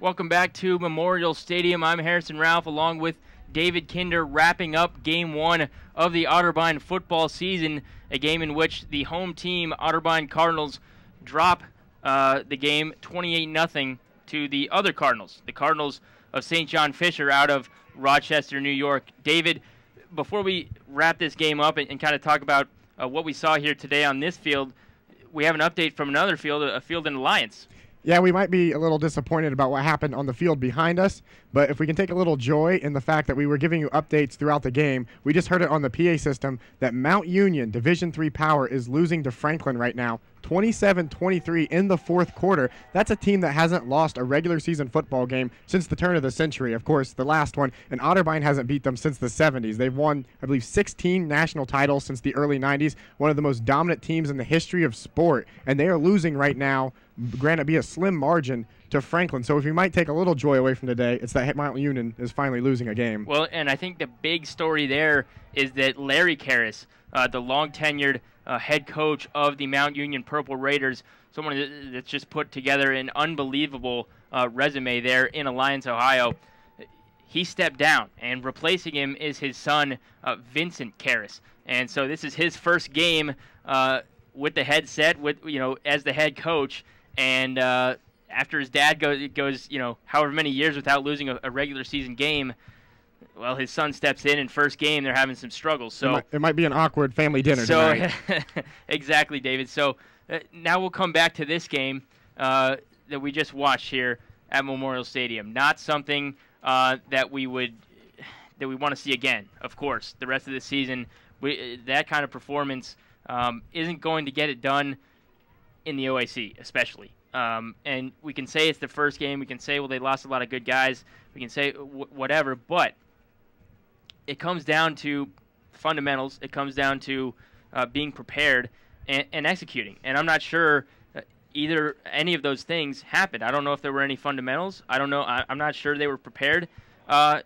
Welcome back to Memorial Stadium. I'm Harrison Ralph along with David Kinder, wrapping up Game 1 of the Otterbein football season, a game in which the home team, Otterbein Cardinals, drop the game 28-0 to the other Cardinals, the Cardinals of St. John Fisher out of Rochester, New York. David, before we wrap this game up and kind of talk about what we saw here today on this field, we have an update from another field, a field in Alliance. Yeah, we might be a little disappointed about what happened on the field behind us, but if we can take a little joy in the fact that we were giving you updates throughout the game, we just heard it on the PA system that Mount Union, Division III Power, is losing to Franklin right now, 27-23 in the fourth quarter. That's a team that hasn't lost a regular season football game since the turn of the century. Of course, the last one, and Otterbein hasn't beat them since the 70s. They've won, I believe, 16 national titles since the early 90s, one of the most dominant teams in the history of sport, and they are losing right now, granted be a slim margin, to Franklin. So if you might take a little joy away from today, it's that Mount Union is finally losing a game. Well, and I think the big story there is that Larry Karras, the long-tenured head coach of the Mount Union Purple Raiders, someone that's just put together an unbelievable resume there in Alliance, Ohio, he stepped down, and replacing him is his son, Vincent Karras. And so this is his first game with the headset, as the head coach, and after his dad goes, however many years without losing a regular season game, well, his son steps in, and first game they're having some struggles. So it might be an awkward family dinner tonight. Exactly, David. So now we'll come back to this game that we just watched here at Memorial Stadium. Not something that we want to see again. Of course, the rest of the season, that kind of performance isn't going to get it done in the OAC, especially. And we can say it's the first game. We can say, well, they lost a lot of good guys. We can say whatever, but it comes down to fundamentals. It comes down to being prepared and executing. And I'm not sure either any of those things happened. I don't know if there were any fundamentals. I don't know. I'm not sure they were prepared. And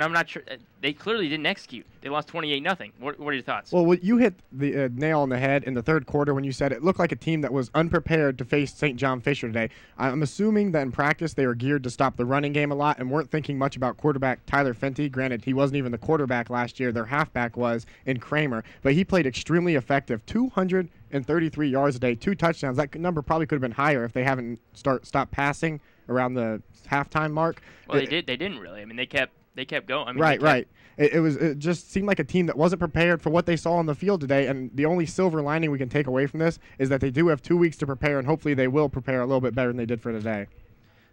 I'm not sure. They clearly didn't execute. They lost 28-0. What are your thoughts? Well, you hit the nail on the head in the third quarter when you said it looked like a team that was unprepared to face St. John Fisher today. I'm assuming that in practice they were geared to stop the running game a lot and weren't thinking much about quarterback Tyler Fenty. Granted, he wasn't even the quarterback last year. Their halfback was in Kramer, but he played extremely effective. 233 yards a day, 2 touchdowns. That number probably could have been higher if they haven't stopped passing around the halftime mark. Well, they didn't really. I mean, they kept going. I mean, right. It just seemed like a team that wasn't prepared for what they saw on the field today, and the only silver lining we can take away from this is that they do have 2 weeks to prepare, and hopefully they will prepare a little bit better than they did for today.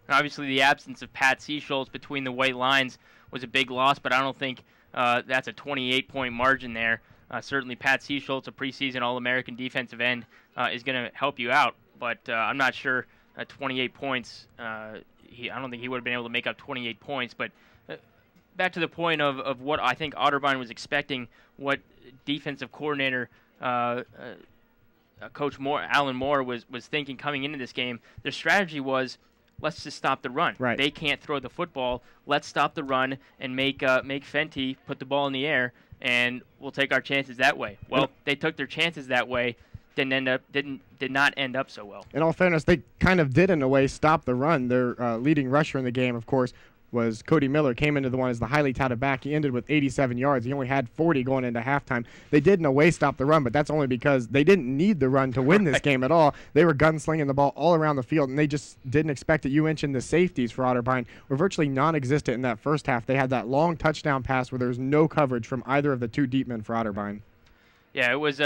Obviously, the absence of Pat Seaschultz between the white lines was a big loss, but I don't think that's a 28-point margin there. Certainly, Pat Seaschultz, a preseason All-American defensive end, is going to help you out, but I'm not sure 28 points. I don't think he would have been able to make up 28 points, but back to the point of what I think Otterbein was expecting, what defensive coordinator Coach Alan Moore was thinking coming into this game. Their strategy was, let's just stop the run. Right. They can't throw the football. Let's stop the run and make Fenty put the ball in the air, and we'll take our chances that way. Well, they took their chances that way. Did not end up so well. In all fairness, they kind of did in a way stop the run. Their leading rusher in the game, of course, was Cody Miller. Came into the one as the highly touted back. He ended with 87 yards. He only had 40 going into halftime. They did in a way stop the run, but that's only because they didn't need the run to win this game at all. They were gunslinging the ball all around the field, and they just didn't expect it. You mentioned the safeties for Otterbein were virtually non-existent in that first half. They had that long touchdown pass where there was no coverage from either of the 2 deep men for Otterbein. Yeah, it was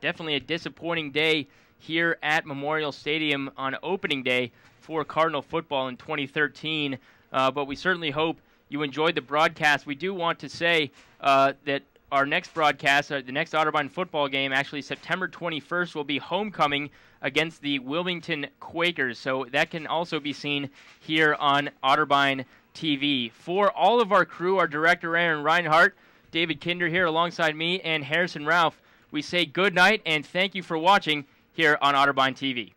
definitely a disappointing day here at Memorial Stadium on opening day for Cardinal football in 2013. But we certainly hope you enjoyed the broadcast. We do want to say that our next broadcast, the next Otterbein football game, actually September 21st, will be homecoming against the Wilmington Quakers. So that can also be seen here on Otterbein TV. For all of our crew, our director Aaron Reinhardt, David Kinder here alongside me, and Harrison Ralph, we say good night and thank you for watching here on Otterbein TV.